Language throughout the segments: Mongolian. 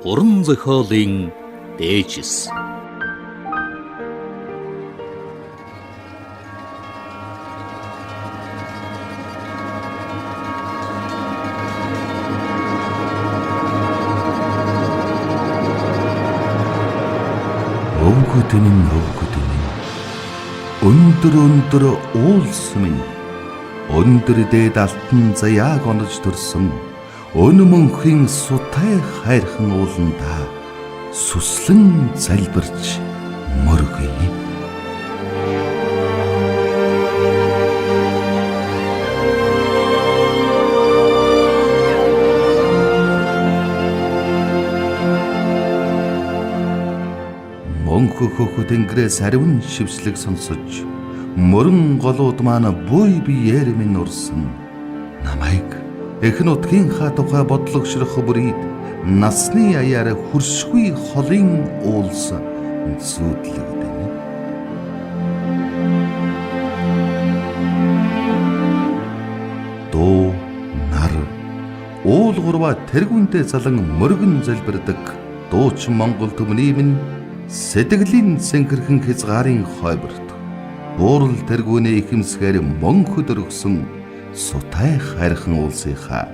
уран зохиолын дээжис. өвгөдөн өндөр уулс минь өндөр дээд алтан заяаг онож төрсөн өн мөнхийн сутай хайрхан ууландаа сүслэн залбирч мөргөе. Мөнхө хөх тэнгэрээс ариун шивслэг сонсож мөрөн голууд маань буй биеэр минь урсан намайг эх нутгийнхаа тухай бодлогошрох бүрийд насны аяар хөршгүй холын уулс зүүдлэгдэнэ. Дуу нар уул гурва тэргүүнтэй залан мөргөн залбирдаг дуучин Монгол төмний минь сэтгэлийн сэнхэрхэн хязгаарын хойборт буурал тэргүүнээ ихэмсгээр мөнхөд өргсөн сутай хайрхан уулсынхаа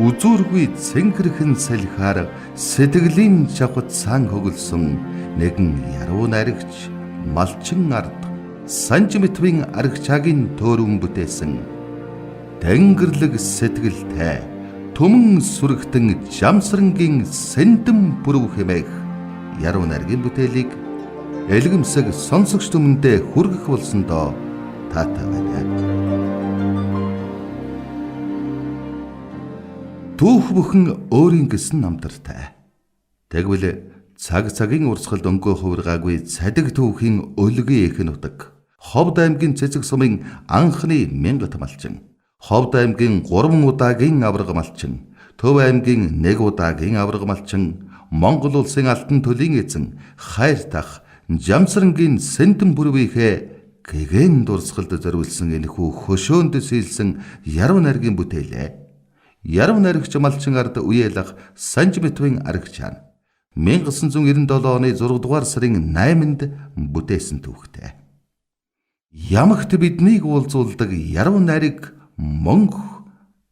үзүүргүй цэнхэрхэн салхиар сэтгэлийн чавхад сан хөглсөн нэгэн яруу найрагч малчин ард санжимтвийн аргачаагийн төөрөн бүтээсэн тэнгэрлэг сэтгэлтэй түмэн сүрэгтэн жамсрангийн сэндэн бүрв хэмээх яруу найргийн бүтээлийг элгэмсэг сонсогч түмэндээ хүргэх болсондоо таатай байна. Түүх бүхэн өөрийн гэсэн намтартай. Тэгвэл цагийн урсгалд өнгөө хувиргаагүй цадиг түүхийн өлгий их нутаг. Ховд аймгийн цэцэг сумын анхны мянгат малчин. Ховд аймгийн 3 удаагийн авраг малчин. Төв аймгийн 1 удаагийн авраг малчин. Монгол улсын алтан төлөлийн эзэн хайртах жамсрангийн сэндэн бүрвийнхээ гэгэн дурсгалд зориулсан энэхүү хөшөөнд сийлсэн яруу найргийн бүтээлээ. Яруу найрагч малчин ард үеэлах санжимтвийн аргачаан 1997 оны 6 дугаар сарын 8-нд бүтээсэн түүхтэй. Ямагт биднийг уулзуулдаг яруу найраг мөнх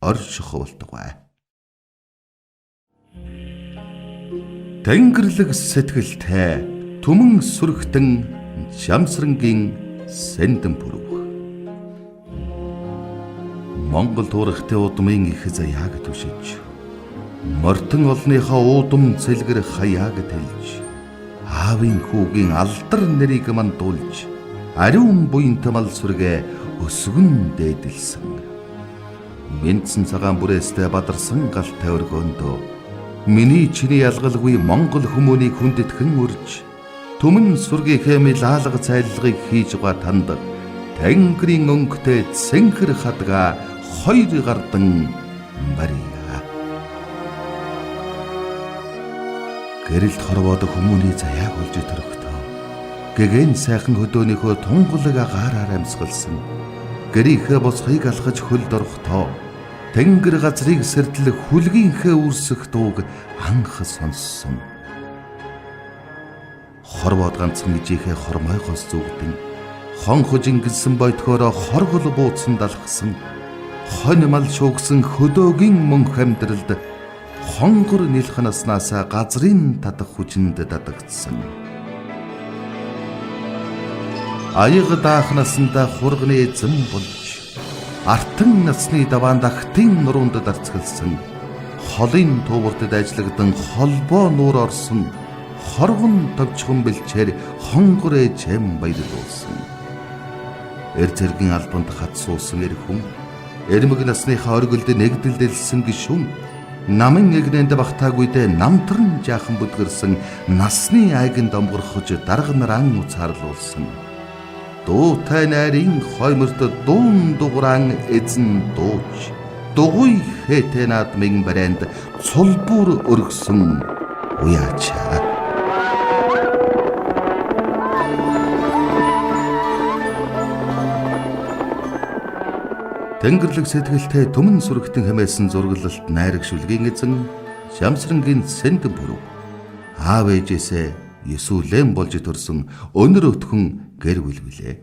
орших болтугай. Тэнгэрлэг сэтгэлтэй түмэн сүрэгтэн жамсрангийн сэндэн бүрв. Монгол туурхтай удмын их заяаг түшиж мортон олныхаа уудам цэлгэр хаяаг тэлж аавын хүүгийн алдар нэрийг мандуулж ариун буян тамал сүргээ өсгөн дээдэлсэн. Мэдсэн цагаан бүрээстэй бадарсан галтай өргөөндөө миний чиний ялгалгүй Монгол хүмүүнийг хүндэтгэн үрж түмэн сүргийнхээ мэлалга цайлгыг хийж байгаа танд тэнгэрийн өнгөтэй цэнхэр хадгаа хоёр гардан барья. Гэрэлт хорвоод хүмүүний заяаг олж төрөхдөө гэгэн сайхан хөдөөнийхөө тунгалаг агаараар амьсгалсан гэрийнхээ босхийг алхаж хөлд орохдоо тэнгэр газрыг сэрдэл хүлгийнхээ үрсэх дууг анх сонссон. Хорвоод ганцхан ижийнхээ хормойгоос зүгдэн хонхож ингэсэн бойтгоороо хоргол бууцсан далхсан хонь мал шуугсан хөдөөгийн мөнх амьдралд хонгор нэлхнаснасаа газрын татах хүчинд дадагдсан. Аяг даахнаснда хурганы эзэн болж артан насны даваан дахтын нуруунд дарцгалсан холын туувартад ажиллагдан холбоо нуур орсон хоргон товчхон бэлчээр хонгор эжэм баярлуулсан. Эр зэргийн албанд хат суусан эр хүн эрмэг насныхаа оргилд нэгдэлдэлсэн гишүүн намын эгнэнд багтаагүйдээ намтран жаахан бүдгэрсэн насны айгын домгорхож дарга наран уцаарлуулсан. Дуутай найрын хойморт дуун дуграан эзэн дууч дугуй хэтэ наадмын барайнд цулбуур өргсөн уяачаа. Тэнгэрлэг сэтгэлтэй түмэн сүрэгтэн хэмээсэн зурглалт найраг шүлгийн эзэн Шамсрангийн сэндэн бүрв аав ээжээсээ Есүлэн болж төрсөн өнөр өтгөн гэр бүл билээ.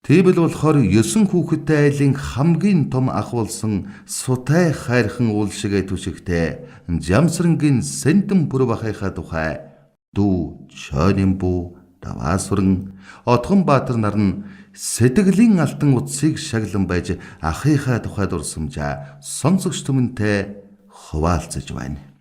Тэгвэл болохоор 9 хүүхэдтэй айлын хамгийн том ах болсон Сутай хайрхан уул шигэ түшигтэй Жамсрангийн Сэндэн Пүрбахайхаа тухай дүү Чойнэмбүү, Даваасүрэн, Отгонбаатар нар нь сэтгэлийн алтан утсыг шаглан байж ахыхаа тухай дурсамжаа сонсогч түмэнтэй хуваалцаж байна.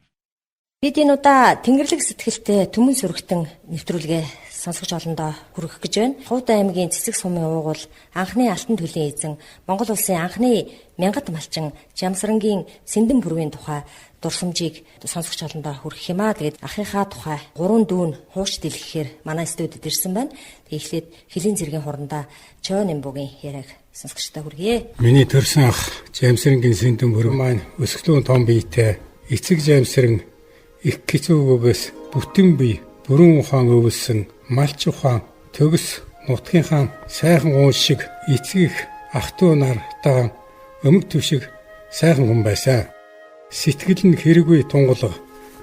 Бид энэ удаа Тэнгэрлэг сэтгэлтэй Түмэн сүргэтэн нэвтрүүлгээ сонсогч олондоо хүргэх гэж байна. Хувд аймгийн Цэцэг сумын уугуул анхны алтан төлөний эзэн Монгол улсын анхны мянгат малчин Жамсрангийн Сэндэн Пүрвийн тухай дурсамжийг сонсогч олондоо хүргэх юм аа. Тэгээд ахыхаа тухай 3 дүүн хууш дэлгэхээр манай студид ирсэн байна. Тэгэхлээр хөлийн зэргийн хурандаа Чойнэмбүүгийн яриаг сонсогчтой хүргье. Миний төрсөн ах Жамсрангийн Сэндэн Пүрв маань өсгөлүүн том биетэй эцэг Жамсран их хэцүүгөөс бүтэн бие бүрэн ухаан өвөлсөн малч ухаан төгс нутгийнхаа сайхан уун шиг эцэг их ах トゥ нартаа өмг түшиг сайхан хүн байсан. Сэтгэл нь хэрэггүй тунгалаг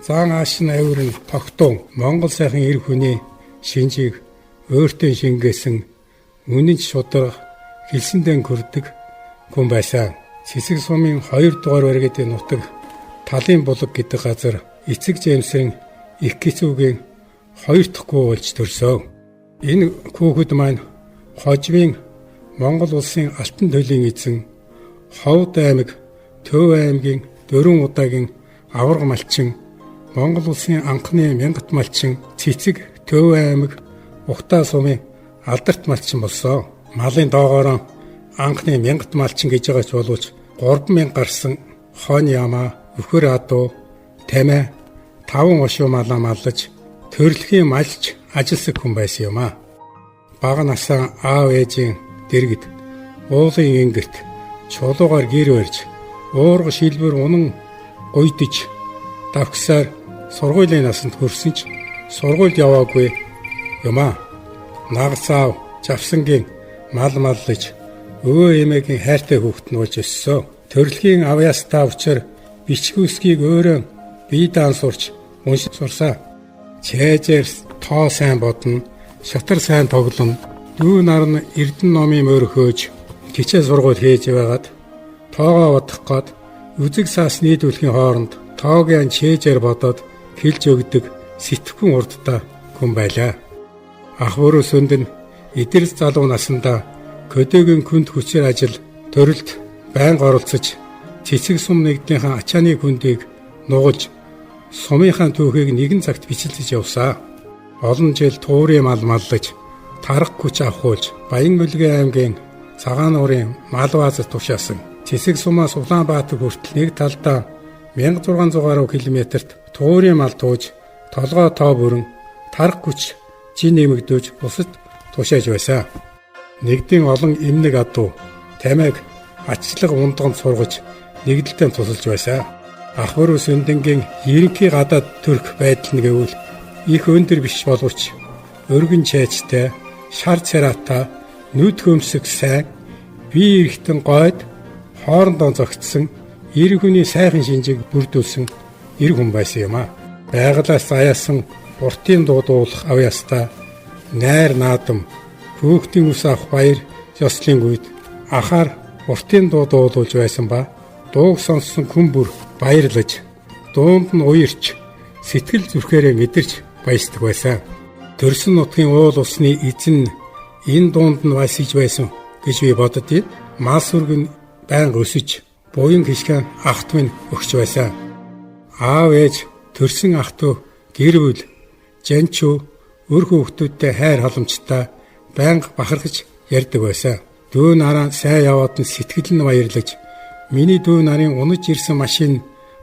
заан ааш нь авир нь тогтун Монгол сайхан эр хүний шинжийг өөртөө шингээсэн үнэнч шударга хэлсэндээ хүрдэг хүн байсан. Цэцэг сумын 2 дугаар баригдын нутаг Талын булаг гэдэг газар эцэг Жамсран их хэцүүгийн 2 дахь хүү болж төрсөн. Энэ хүүхэд маань хожмын Монгол улсын алтан төлөний эзэн Ховд аймаг Төв аймгийн 4 удаагийн аварга малчин Монгол улсын анхны мянгат малчин Цэцэг Төв аймаг Ухтаа сумын алдарт малчин болсон. Малын доогоороо анхны мянгат малчин гэж байгаач боловч 3000 гарсан хойны ямаа өхөр адуу тамаа 5 ошуу малаа маллаж төрөлхийн малч ажилсаг хүн байсан юм а. Бага насаа аав ээжийн дэргэд уулын ингэрт чулуугаар гэр барьж уурга шилбэр унан гуйдаж давхсаар сургуулийн насанд хүрсэн ч сургуульд яваагүй юм а. Нагас аав Жавсангийн мал маллаж өвөө эмээгийн хайртай хүүхэд нь болж өссөн. Төрөлхийн авьяастай учраа бичгүүсгийг өөрөө бие даан сурч уншиж сурсан. Чэжээр тоо сайн бодно, шатар сайн тоглоно. Дүү нар нь Эрдэнэ номын мөрхөөж хичээл сургууль хийж байгаад тоогоо бодох гээд үзэг саас нийлүүлэхийн хооронд тоогийн чэжээр бодоод хэлж өгдөг сэтгэхүйн урдтай хүн байлаа. Ах бүрөө сүнд нь эдэрс залуу насндаа көдөгийн күнд хүчээр ажил төрөлд байнга оролцож Цэцэг сум нэгдийнхээ ачааны күндийг нугалж сумынхаа түүхийг нэгэн цагт бичлэж явсаа. Олон жил туурын мал маллаж тарах хүч авахулж Баян-Улгийн аймгийн Цагаан нуурын мал баазад тушаасан. Цэцэг сумаас Улаанбаатар хүртэл нэг талдаа 1600 км-т туурын мал тууж толгой тоо бүрэн тарах хүч жин нэмэгдүүлж бусад тушааж байсан. Нэгдийн олон эмнэг адуу тамиг ачлаг ундганд сургаж нэгдэлтэй тусалж байсан. Ах бүрөө Сэндэнгийн ерөнхий гадаад төрх байдал нь гэвэл их өндөр биш боловч өргөн чайчтай, шар цараатай, нүд хөмсөг сайн, бие эрэхтэн гойд хоорондоо зогтсон эр хүний сайхан шинжийг бүрдүүлсэн эр хүн байсан юм а. Байгалаас аяасан уртын дуудуулах авьяастай, найр наадам, хүүхдийн ус авах баяр ёслын үед ахаар уртын дуу дуулуулж байсан ба дууг сонссон хүн бүр баярлаж дуунд нь уярч сэтгэл зүрхээрээ мэдэрч баясдаг байсан. Төрсөн нутгийн уул усны эзэн энэ дуунд нь баясж байсан гэж би боддгийг. Мал сүрг нь байнга өсөж буян хишгэн ах トゥ минь өгч байсан. Аав ээж төрсөн ах トゥ гэр бүл жанчуу өр хүүхдүүдтэй хайр халамжтай байнга бахархаж ярьдаг байсан. Дүү нараа сайн яваад нь сэтгэл нь баярлаж миний дүү нарын унаж ирсэн машин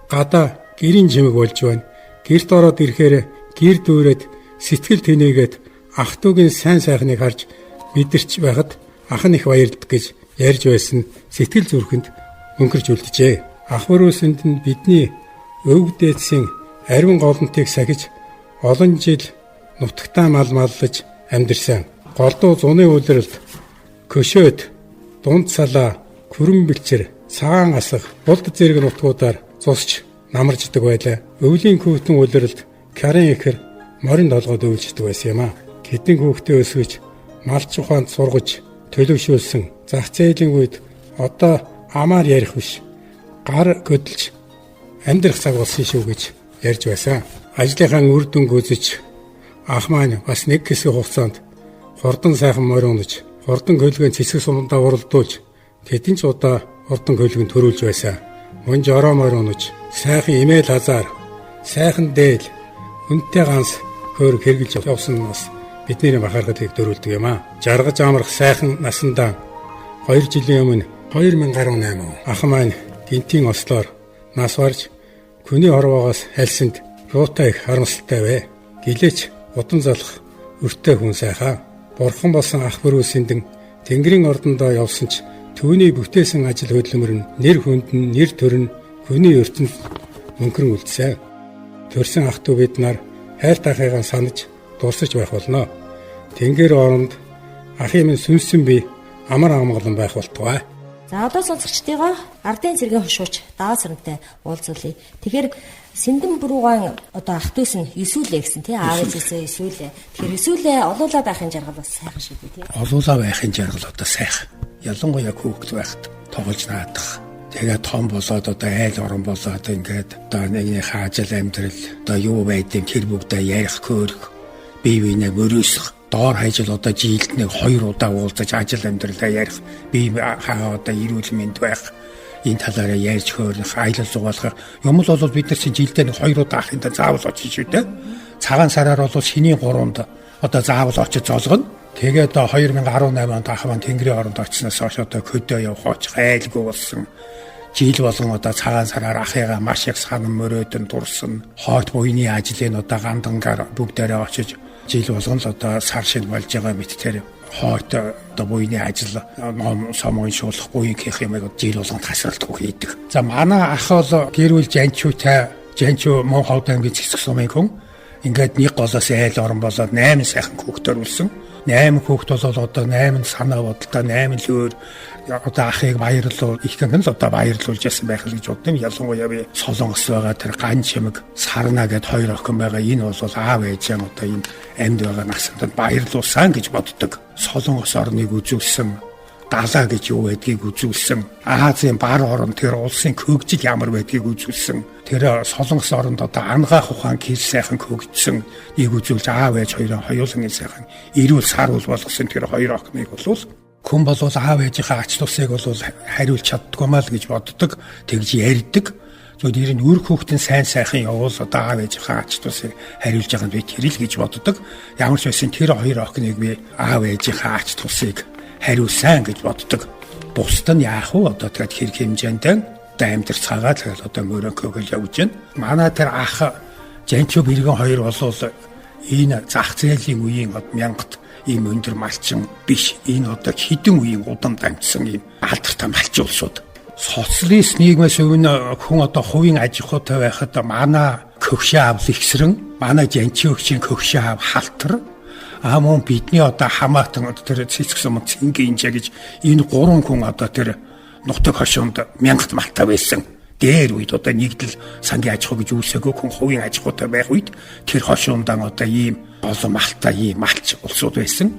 гадаа гэрийн чимэг болж байна. Гэрт ороод ирэхээр гэр дүүрээд сэтгэл тэнийгээд ах トゥ гийн сайн сайхныг харж мэдэрч байхад ах нь их баярлдаг гэж ярьж байсан сэтгэл зүрхэнд өнгөрч үлджээ. Ах бүрөөсөнд нь бидний өвөг дээдсийн ариун голонтыг сахиж олон жил нутагтаа мал маллаж амьдэрсэн. Голдуу зуны үлрэлт көшөөд дунд салаа күрэн бэлчэр цагаан асах булд зэрэг нутгуудаар цусч намарждаг байлаа. Өвлийн хүүтэн үлрэлт Карын ихэр морин долгоод үйлчдэг байсан юм а. Хэдэн хүүхдээ өсгөж, малч ухаанд сургаж, төлөвшүүлсэн зах зээлийн үед одоо амаар ярих биш. Гар хөдөлж амьдрах цаг болсон шүү гэж ярьж байсан. Ажлынхаа үр дүнг үзэж ах маань бас нэг хэсэг хугацаанд хурдан сайхан морин унаж, хурдан хөлгөөн цэцэг сумдаа уралдуулж, тэдэн ч удаа хурдан хөлгөнд төрүүлж байсан. Мөн жороо морин унаж, сайхан имэйл хазаар, сайхан дээл, үнэтэй ганс хөөр хэрглэж явсан нас бидний бахархад их дөрүүлдэг юм а. Жаргаж амрах сайхан насандаа 2 жилийн өмнө 2018 ах маань гинтийн ослоор нас барж хүний хорвоогоос хальсанд юутай их харамсалтай вэ. Гэлээч удан залах өртөө хүн сайхан. Бурхан болсон ах бүр үсэндэн Тэнгэрийн ордондоо явсан ч түүний бүтээсэн ажил хөдөлмөр нь нэр хүндэн, нэр төрн хүний ертөнд мөнхрөн үлдсэн. Төрсөн ах トゥ бид нар хайр тахыгаа санаж дурсаж байх болно. Тэнгэр оронд ахын минь сүнсэн би амар амгалан байх болтугай. За одоо сонсогчдыгаа ардын цэргийн хошууч даавал сарантай уулзуулъя. Тэгэхээр Сэндэн буруугаан одоо ах トゥ нь эсүүлээ гэсэн тий аав ээжээсээ эсүүлээ. Тэгэхээр эсүүлээ олуулаа байхын жаргал бас сайхан шүү дээ тий. Олуулаа байхын жаргал одоо сайхан. Ялангуяа хүүхэд байхад тоглож наадах. Тэгээд том болоод одоо айл орон болоод ингээд одоо нэгний хаажил амьдрал одоо юу байдгийг тэр бүгдээ ярих хөөрөх бие биенээ мөрөөсөх. Доор хajил одоо жилд нэг 2 удаа уулзаж ажил амьдралаа ярих. Би хаа одоо эрүүл мэнд байх. Энэ талаараа ярьж хөөрөх, аялал зугаалгах юм л бол бид нар чинь жилдээ нэг 2 удаа ахын та заавал очиж шүү дээ. Цагаан сараар бол шинийн 3-нд одоо заавал очиж золгоно. Тэгээд 2018 онд ах маань Тэнгэрийн оронд очсноос хойш одоо хөдөө явах очих айлгүй болсон. Жил болгон одоо цагаан сараар ахыгаа маш их санан мөрөөдөн дурсан. Хоот буйны ажлын одоо гандангаар бүгдээрээ очиж жил болгон л одоо сар шин болж байгаа мэт тэр хоот одоо буйны ажил ном сомон шуулах буйнх юм жил болгон тасралтгүй хийдэг. За манай ах бол гэрүүл жанчуу Монхол аймгийн цэцэг сумын хүн. Ингээд нэг голоос айл орон болоод 8 сайхан хүүхдэр үлсэн. 8 хүүхд бол одоо 8 санаа бодолтой 8 л өөр одоо ахыг баярлуул их гэн л одоо баярлуулж яасан байх л гэж боддом. Ялангуяа би Солонгос байгаа тэр ган чимэг Сарна гэд 2 охин байгаа. Энэ бол аав ээжээ одоо энэ амьд байгаа насандад баярлуулсан гэж боддог. Солонгос орныг үзүүлсэн, далаа гэж юу байдгийг үзүүлсэн, Азийн бар орн тэр улсын хөгжил ямар байдгийг үзүүлсэн. Тэр Солонгос оронд одоо ангаах ухаан кис сайхан хөгжсөн нэг үзүүлж аав ээж хоёрын хоёулангийн сайхан эрүүл саруул болгосон тэр 2 охиныг болвол хүн бол аав ээжийнхээ ач тусыг бол хариулж чаддгүй маа л гэж боддог, тэгж ярьдаг. Зөв нэр нь үр хүүхдийн сайн сайхан явуул одоо аав ээжийнхээ ач тусыг хариулж байгаа нь би тэр л гэж боддог. Ямар ч байсан тэр 2 охиныг би аав ээжийнхээ ач тусыг хариулсан гэж боддог. Бусд нь яах вэ? Одоо тэгээд хэрэг хэмжээндээ амьдэр цагаал тэгэл одоо мөрөнхөөгөл явж байна. Манай тэр ах Жанчуу бэргэн 2 болвол энэ зах зээлийн үеийн 1000-т ийм өндөр малчин биш. Энэ одоо хідэн үеийн удам дамжсан ийм алдартай малчуулсууд. Социалист нийгмээс өмнө хүн одоо хувийн аж ахуйтай байхад манай көгшөө аав ихсрэн, манай Жанчуугийн көгшөө аав халтар мөн бидний одоо хамаатан тэр цэцэг сум цэнгийн гэж энэ 3 хүн одоо тэр нутаг хошоонд 1000-т малтай байсан. Дээр үед одоо нэгдэл сангийн аж ахуй гэж үүсээгүй хүн хувийн аж ахуйтай байх үед тэр хошоондаа одоо ийм олон малтай ийм малч улсууд байсан.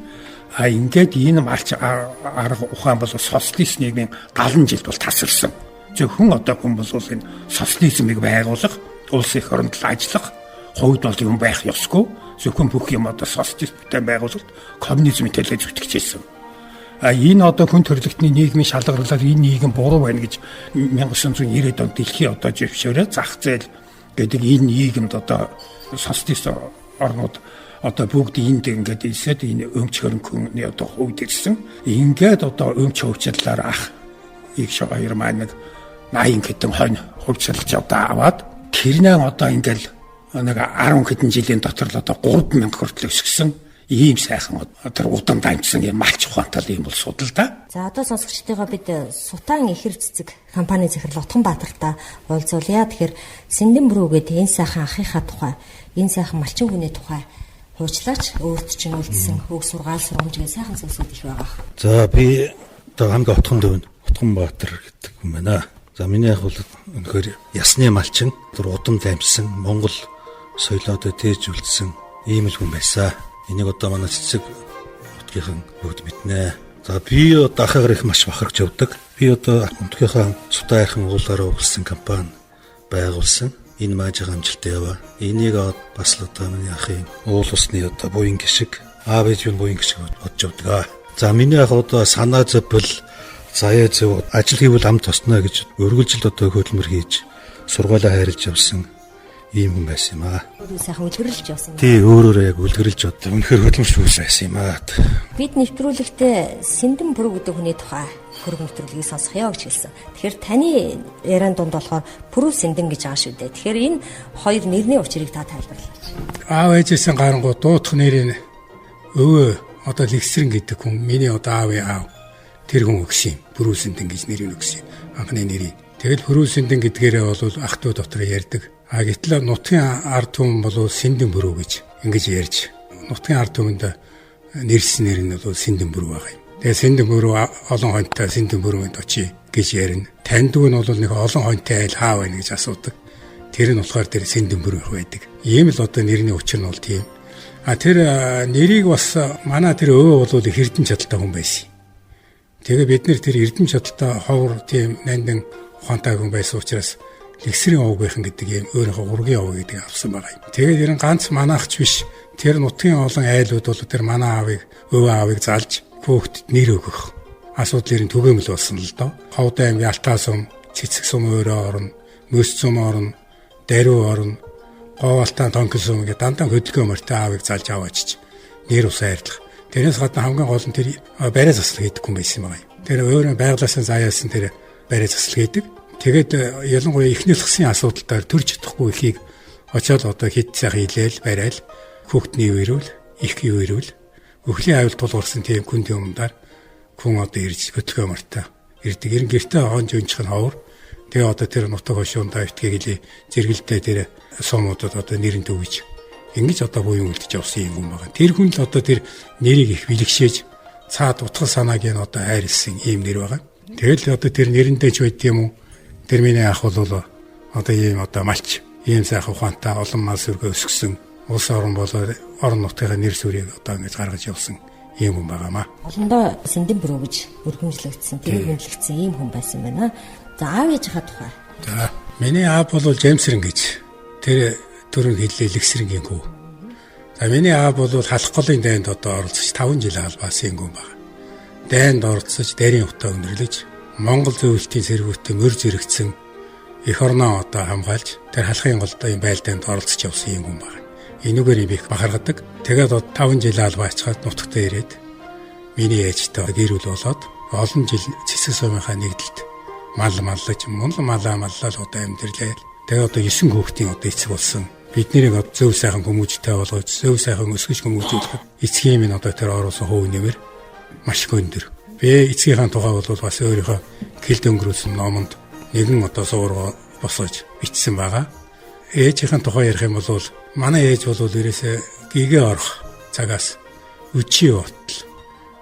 Ингээд энэ малч арга ухаан бол социалист нийгмийн 70 жилд бол тасарсан. Зөвхөн одоо хүн бол энэ социализмыг байгуулах, улс их оронд ажиллах, хувьд бол юм байх ёсгүй. Зөвхөн бүх юм одоо социалисттай байгуулалт коммунизмын төлөө зүтгэжсэн. Энэ одоо хүн төрөлхтний нийгмийн шалгарлаар энэ нийгэм буруу байна гэж 1990-ад онд дэлхийн одоо зөвшөөрөө зах зээл гэдэг энэ нийгэмд одоо социалист орнууд одоо бүгд энд ингээд ирсэд энэ өмч хөрөнгөний одоо хувьд ирсэн. Ингээд одоо өмч хөвчлөлээр ах их шоёр маань 80 хэдэн хонь хөвчлөлж одоо аваад тэрнээ одоо ингээд нэг 10 хэдэн жилийн дотор л одоо 3000 хүртэл өсгсөн. Ийм сайхан тэр удам дамжсан юм малч ухаантай юм бол судал да. За одоо сонсогчдойгоо бид Сутаан ихэр цэцэг компани захирал Утганбаатартай уулзуулъя. Тэгэхээр Сэндэн бүрүүгээд энэ сайхан ахыхаа тухай, энэ сайхан малчин хүний тухай хуучлаач өөрт чинь үлдсэн хөг сургаал сургамжийн сайхан зүйлсүүд их байгаа. За би одоо хамгийн отхон дөвн Утганбаатар гэдэг юм байна. За миний яг бол өнөхөр ясны малчин тэр удам дамжсан Монгол соёлоо одоо тээж үлдсэн ийм л хүн байсан. Энийг одоо манай цэцэг нутгийнхан бүгд мэднэ. За би одоо ахагаар их маш бахархж явдаг. Би одоо нутгийнхаа сутаа хайрхан уулаараа өгсөн компани байгуулсан. Энэ маажиг амжилттай яваа. Энийг бас л одоо миний ахын уул усны одоо буян гişиг, аав ээж минь буян гişиг бодж явдаг. За миний ах одоо санаа зовбол заяа зөв ажил хийвэл ам тосноо гэж өргөлжилд одоо хөдөлмөр хийж сургуулаа хайрлаж явсан ийм хүн байсан юм аа. Өөрөө сайхан үлгэрлж явсан юм. Тий, өөрөөрөө яг үлгэрлж одоо үнэхээр хөдөлмөрч хүмүүс байсан юм аа. Бид нэвтрүүлэгтээ Сэндэн Бүрэг гэдэг хүний тухай хөрөг нэвтрүүлгийг сонсгоё гэж хэлсэн. Тэгэхээр таны яриан дунд болохоор Пүрэв Сэндэн гэж байгаа шүү дээ. Тэгэхээр энэ хоёр нэрний учрыг та тайлбарлаач. Аав ээжээсээ гарангуй дуутах нэрийн өвөө одоо Лэгсрэн гэдэг хүн миний одоо аавын аав тэр хүн өгсөн юм. Пүрэв Сэндэн гэж нэрийг өгсөн юм. Анхны нэрийг. Тэгэл Пүрэв Сэндэн гэдгээрээ бол ах トゥ дотор ярьдаг. Гэтэл нутгийн ард түмэн бол Сэндэн Бүрэг гэж ингэж ярьж нутгийн ард түмэнд нэрсэн нэр нь бол Сэндэн Бүрэг байгаа юм. Тэгээ Сэндэн Бүрэг олон хоньтой Сэндэн Бүрэгт очие гэж ярина. Таньдаг нь бол нэг олон хоньтой айл хаа байна гэж асуудаг. Тэр нь болохоор тэр Сэндэн Бүрэг байдаг. Ийм л одоо нэрний учир нь бол тийм. Тэр нэрийг бас манай тэр өвөө бол эрдэм чадaltaй хүн байсан. Тэгээ бид нэр тэр эрдэм чадaltaй ховор тийм нандин ухаантай хүн байсан учраас Лэгсрийн овгийнхан гэдэг юм өөрийнхөө ургийн ов гэдэг авсан байгаа юм. Тэгээд ер нь ганц манаагч биш. Тэр нутгийн олон айлууд бол тэр манай аавыг, өвөө аавыг залж хүүхдэд нэр өгөх асуудлын түгээмэл болсон л доо. Ховд аймгийн Алтаа сум, Цэцэг сум өөрөө орно, Мөс сум орно, Даруй орно, Говалтаа Тонкол сум гэдэг дандаа хөдөлгөөн мөртэй аавыг залж аваачиж нэр ус хайрлах. Тэрнээс гадна хамгийн гол нь тэр барай заслаг хийдэг хүн байсан байгаа юм. Тэр өөрөө байглаасаа заяасан тэр барай заслаг хийдэг. Тэгээд ялангуяа ихний засгийн асуудалтаар төрж чадахгүй ихийг очоод одоо хэд сайхан хилээл барайл хүүхдний үерүүл их үерүүл өхлийн аюул тулгуурсан тийм күндийн өмнөөр хүн одоо ирж хөдөлгөөн мартаа ирдэг. Ер нь гэртээ хонж өнчих нь ховор. Тэгээ одоо тэр нутаг хошуун давтгийг хилээ зэрэгэлдээ тэр сумуудад одоо нэрэнд өгж ингэж одоо буян үлдэж явсан юм байна. Тэр хүн л одоо тэр нэрийг их бэлгшээж цаад утгал санааг нь одоо хайрлсан ийм нэр байгаа. Тэгэл одоо тэр нэрэндээ ч байд юм уу? Тэр миний ах бол одоо ийм одоо малч ийм сайхан ухаантай олон мал сүргээ өсгсөн улс орн болоод орон нутгийн нэр сүрийг одоо ингэж гаргаж явсан ийм хүн байгаамаа. Олондоо Сэндэн Бүрэг гэж өргөмжлөгдсөн, тэр хүндлэгдсэн ийм хүн байсан байна. За аав ээжийнхаа тухай. За миний аав бол Жемсрэн гэж тэр төрөнд хэллээ Лэгсрэнгийн хүү. За миний аав бол халах голын дайнд одоо оролцож 5 жил албаасан хүн байна. Дайнд оролцож дайрын утаа өнөрлөж Монгол зөвлөлтийн сэргүүтээ мөр зэрэгцсэн эх орноо одоо хамгаалж тэр халахын голдын байлдаанд оролцож явсан юм хүн байна. Энүүгээр би их бахархдаг. Тэгээд 5 жил албаачаад нутагтаа ирээд миний ээжтэй гэр бүл болоод олон жил Цэцэг сумынхаа нэгдэлд маллаж маллал одоо амьдралаа. Тэгээд одоо 9 хүүхдийн одоо эцэг болсон. Бид нэрийг зөв сайхан хүмүүжтэй болгож зөв сайхан өсгөж хүмүүжүүлэхэд эцгийн минь одоо тэр оруулсан хувь нэмэр маш өндөр. Би эцгийнхаа тухай бол бас өөрийнхөө гэл дөнгөрүүлсэн номонд нэгэн одоо суурга босгож бичсэн байгаа. Ээжийнхаа тухай ярих юм бол манай ээж бол ерөөсөө гигээ орох цагаас өчий болтол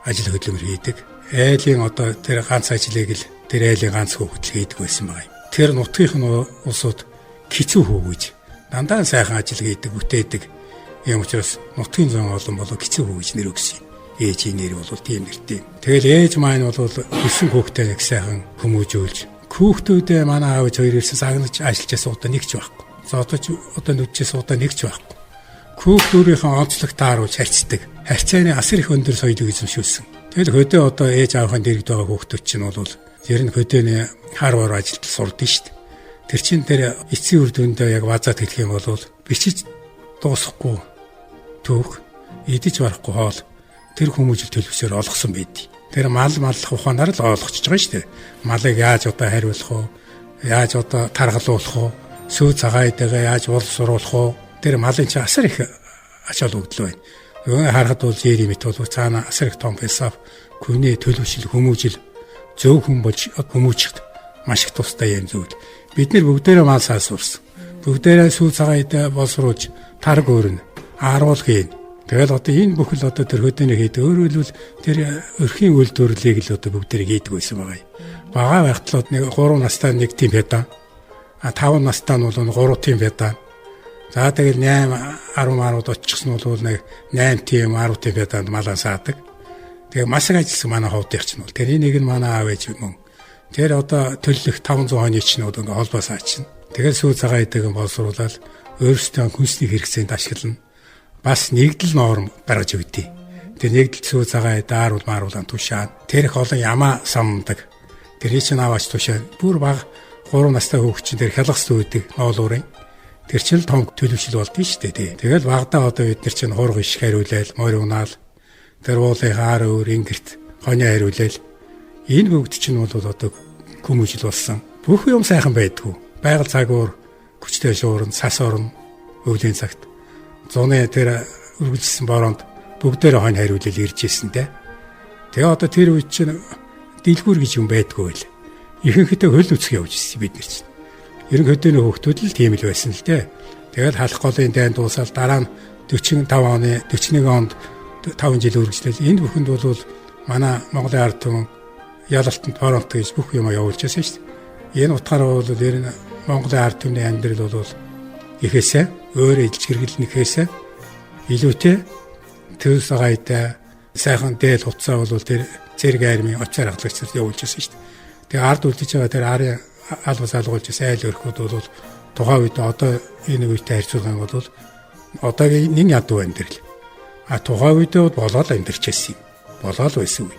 ажил хөдөлмөр хийдэг. Айлын одоо тэр ганц ажлыг л тэр айлын ганц хүүхдэл хийдэг байсан байгаа юм. Тэр нутгийнх нь улсууд хэцүү хөвгөж дандаа сайхан ажил хийдэг, бүтээдэг. Ийм учраас нутгийн зам олон болоо хэцүү хөвгөж нэр өгсөн юм. Ээжийн нэр бол тийм нэртэй. Тэгэл ээж маань бол 9 хүүхдээ нэг сайхан хүмүүжүүлж, хүүхдүүдээ манай аав хоёр ирсэн сагнаж ажиллаж суудаа нэг ч байхгүй. Зодож одоо нүдчээ суудаа нэг ч байхгүй. Хүүхдүүдийнхээ онцлог тааруулж харьцдаг. Харьцааны асар их өндөр соёлыг эзэмшүүлсэн. Тэгэл хөдөө одоо ээж аавынхаа дэрэгд байгаа хүүхдүүд чинь бол ер нь хөдөөний харвар ажилд сурдаг шүү дээ. Тэр чин тэр эцсийн үр дүндээ яг базаад хэлэх юм бол бичиж дуусахгүй түүх, идэж барахгүй хоол тэр хүмүүжил төлөвсөөр олгосон байдий. Тэр маллах ухаанаар л ойлгочихж байгаа шүү дээ. Малыг яаж одоо хариулах вэ? Яаж одоо таргалуулах вэ? Сүү цагаайдагаа яаж боловсруулах вэ? Тэр малын чи асар их ачаал өгдөл байна. Нөгөө харахад бол зэри мэт бол цаана асар их том философи, хүний төлөвшил, хүмүүжил зөв хүн болж хүмүүжихэд маш их тустай юм зүйл. Бид нэр бүгдээрээ мал саасурсан. Бүгдээрээ сүү цагаайдаа боловсруулж тарг өөрнө, ааруул хийн. Тэгэл одоо энэ бүхэл одоо тэр хөдөөний хийдэг. Өөрөөр хэлбэл тэр өрхийн үйлдвэрлэлийг л одоо бүгдээрээ хийдэг байсан байгаа юм. Бага байхад л нэг 3 настай нэг тийм ядаа. 5 настай нь бол 3 тийм ядаа. За тэгэл 8 10 марууд очихсон бол нэг 8 тийм 10 тийм бяданд малаа саадаг. Тэгээ маш их ажилласан манай ховдынх ч нь бол тэр энийг нь манай аав ээж мөн. Тэр одоо төлөх 500 оны чинүүд ингээ холбоо саачна. Тэгэл сүү цагаан идэг боловсруулаад өөрсдөө хүнсний хэрэгцээнд ашиглана. Бас нэгдэл норм гаргаж өгдөө. Тэр нэгдэл сүү цагаан идээр бол maaруулан тушаана. Тэр их олон ямаа самдаг. Тэр чинь аваач тушаа. Бүр баг 3 настай хүүхд чинь тэр хялгас зүйдэг ноолуурын. Тэр чинь том төлөвшил болд нь шүү дээ. Тэгэл багадаа одоо бид нар чинь хург иш хариулаал, морь унаал. Тэр уулын хаар өөр ингэрт хонио хариулаал. Энэ бүгд чинь бол одоо хүмүүжил болсон. Бүх юм сайхан байдгүй. Байгаль цагуур, хүчтэй шуурн, сас орн, өвлийн цагт. Зуны тэр үргэлжлсэн бороонд бүгдээр хонь хариулал ирж ирсэн те. Тэгээ одоо тэр үед чинь дэлгүүр гэж юм байдгүй л. Ихэнхдээ хөл үсг явж ирсэн бид нар чинь. Ерөнхийдөө хүүхдүүд л тийм л байсан л те. Тэгэл халах голын дайн дуусаад дараа нь 45 оны 41 онд 5 жил үргэлжлэл. Энэ бүхэнд бол манай Монголын ард түмэн ялалтанд фронт гэж бүх юм явуулж байсан шүү дээ. Энэ утгаараа бол ер нь Монголын ард түмний амьдрал бол ихээсээ өөр ижил хэрэглэнэхээсээ илүүтэй төс гайтай сайхан дээл хуцаа бол тэр зэрэг армийн оцоор хадгалагчдад явуулж байсан шүү дээ. Тэгээ ард үлдэж байгаа тэр арын албас алгуулж байсан айл өрхүүд бол тухайн үед одоо энэ үетэй харьцуулгын бол одоогийн нэг ядуу амьдрал. А тухайн үед болоод амьдарч байсан юм. Болоод байсан үе.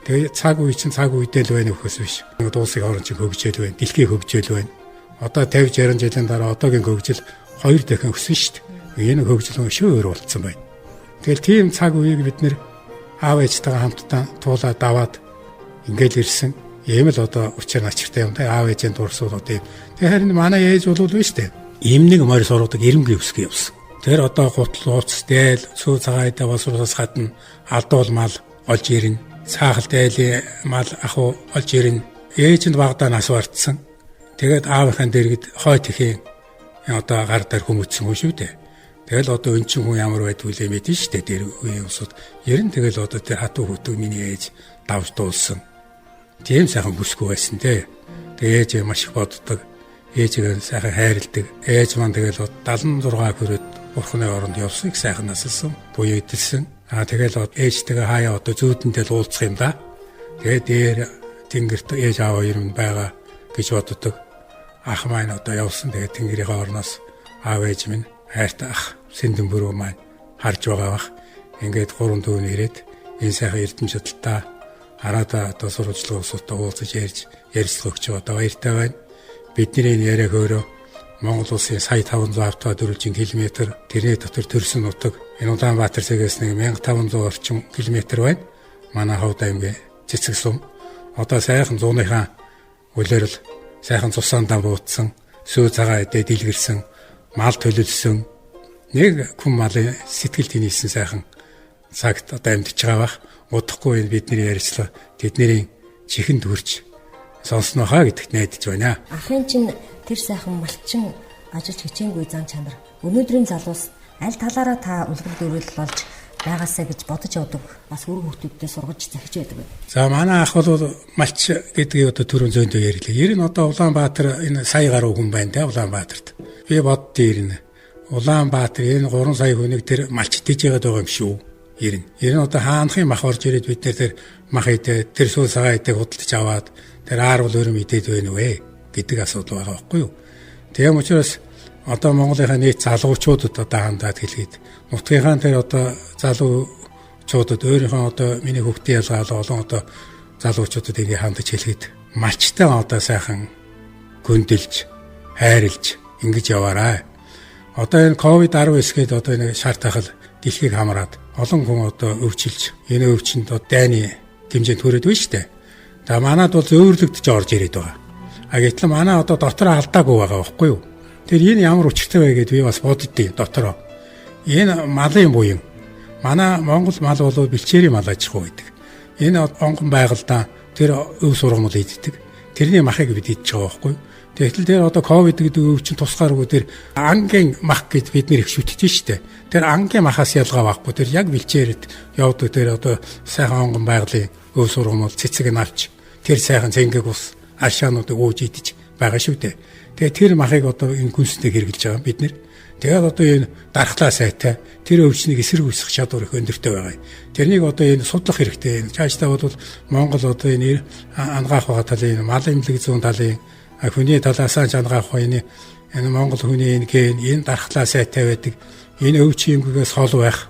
Тэгээ цаг үе чинь цаг үедээ л байна өгөхөөс биш. Дуусыг орон чинь хөгжөөл байна. Дэлхий хөгжөөл байна. Одоо 50 60 жилийн дараа одоогийн хөгжил 2 дахин өссөн шүү дээ. Энэ хөгжил өшөө өөр болцсон байна. Тэгэл тийм цаг үеийг бид нэр аав ээжтэйгээ хамтдаа туулаад даваад ингээл ирсэн. Ийм л одоо учир начиртай юм те аав ээжийн дурсууд одоо юм. Тэгээ харин манай ээж бол биш үү? Ийм нэг морь сургадаг ирэмгийн өсгөө явсан. Тэр одоо гутал ууц дээл сүү цагаайдаа боловсруулаас гадна алдуул мал олж ирнэ. Цаахал дээлийн мал аху олж ирнэ. Ээжинд багадаа нас бартсан. Тэгээд аавынхаа дэргэд хой тэхийн одоо гар дээр хүмүүцсэн хүн шүү дээ. Тэгэл одоо эн чинь хүн ямар байдгүй л мэдэн шүү дээ. Тэр үеийн усуд ер нь тэгэл одоо тэр хатуу хөтөг миний ээж давж дуулсан. Тийм сайхан бүсгүй байсан те. Тэгээ ээж маш их боддог. Ээжигээ сайхан хайрладаг. Ээж маань тэгэл 76 хүрээд бурхны оронд явсан их сайхан насалсан. Буяа идэлсэн. Тэгэл ээжтэйгээ хаяа одоо зүүдэндээ л уулзах юм да. Тэгээ дээр тэнгэрт ээж аав хоёр нь байгаа гэж боддог. Ах маань одоо явсан. Тэгээ тэнгэрийн орноос аав ээж минь хайртай ах Сэндэн бүрөө маань харж байгаа бах. Ингээд 3 дүүн ирээд энэ сайхан эрдэм шаталтаа хараада одоо сурвалжлага усуудаа уулзаж ярилцлага өгч одоо баяртай байна. Бидний яриаг өөрөө Монгол улсын сая 500 автодөрвөлжин километр тэрний дотор төрсөн нутаг энэ Улаанбаатар цэгээс нэг 1500 орчим километр байна. Манай Ховд аймгийн цэцэг сум одоо сайхан зууныхаа үлээрл сайхан цусаандаа буутсан, сүү цагаан эдээ дэлгэрсэн, мал төлөлсөн нэг хүн малын сэтгэл тэнийсэн сайхан цагт одоо амьдч байгаа бах. Удахгүй энэ бидний ярьцлага тэдний чихэнд хүрч сонснохоо гэдэгт найдаж байна. Ахын чинь тэр сайхан малчин ажиллаж хичээнгүй зан чанар. Өнөөдрийн залуус аль талаараа та үлгэр дөрвөл болж байгаасаа гэж бодож явдаг. Бас үр хүүхдүүдтэй сургаж захиж байдаг байна. За манай ах бол малч гэдгийг одоо түрүүн зөндөө ярьлаа. Ер нь одоо Улаанбаатар энэ сая гаруй хүн байна те Улаанбаатарт. Би боддоо ирнэ. Улаанбаатар энэ 3 сая хүнийг тэр малч дэж яагаад байгаа юм шүү. Ер нь одоо хаанхын мах орж ирээд бид тэр мах идэ тэр сүү цагаан идэ худалдаж аваад тэр аар бол өөрөө мэдээд байна вэ гэдэг асуудал байгаа байхгүй юу. Тийм учраас одоо Монголынхаа нийт залуучуудад одоо хандаад хэлгээд нутгийнхаа тэр одоо залуучуудад өөрийнхөө одоо миний хүүхдийн ялгаал олон одоо залуучуудад ингэ хандаж хэлгээд малчтай одоо сайхан гүндэлж хайрлж ингэж яваарай. Одоо энэ COVID-19 гээд одоо нэг шар тахал дэлхийг хамраад олон хүн одоо өвчилж энэ өвчнөд дайны хэмжээнд хүрээд байна шүү дээ. За манад бол зөөвөрлөгдөж орж ирээд байгаа. Гэтэл манай одоо дотроо алдаагүй байгаа байхгүй юу? Тэр энэ ямар учиртай вэ гэдээ би бас боддتي дотроо. Энэ малын буян. Манай Монгол мал бол бэлчээрийн мал аж ахуй гэдэг. Энэ онгон байгальдаа тэр өв сургамал иддэг. Тэрний махыг бид идж байгаа байхгүй юу? Тэгтэл тэр одоо ковид гэдэг өвчин тусгааргүй тэр ангийн мах гэд бид нэр их шүтдэж штэ. Тэр ангийн махаас ялгаа байхгүй. Тэр яг бэлчээрэд явдаг тэр одоо сайхан онгон байгалийн өв сургамал цэцэг навч тэр сайхан цэнгэг ус ашаануудыг ууж идэж байгаа шүү дээ. Тэгээ тэр махыг одоо энэ күнстэй хэрэгжилж байгаа бид нэр. Тэгээд одоо энэ дархлаа сайтай тэр өвчнийг эсрэг үүсгэх чадвар их өндөртэй байгаа. Тэрнийг одоо энэ судлах хэрэгтэй. Цаашдаа бол Монгол одоо энэ ангаах байгаа талын малын эмнэлэг зүүн талын хүний талаас нь ангаах байгаа энэ Монгол хүний энэ дархлаа сайтай байдаг. Энэ өвчин юмгээс хол байх.